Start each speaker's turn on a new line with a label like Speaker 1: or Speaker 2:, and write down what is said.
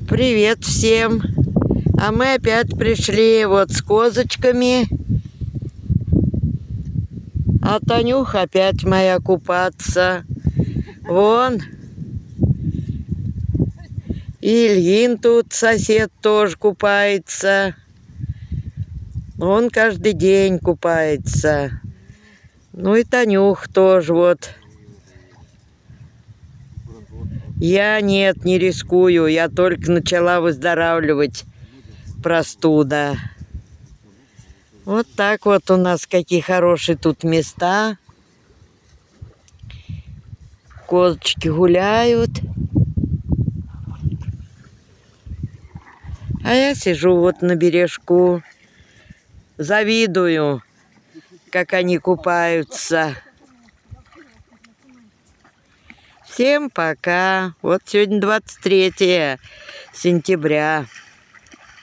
Speaker 1: Привет всем! А мы опять пришли вот с козочками. А Танюха опять моя купаться. Вон. И Ильин тут сосед тоже купается. Он каждый день купается. Ну и Танюх тоже вот. Я нет, не рискую. Я только начала выздоравливать. Простуда. Вот так вот у нас какие хорошие тут места. Козочки гуляют. А я сижу вот на бережку. Завидую, как они купаются. Всем пока. Вот сегодня 23 сентября.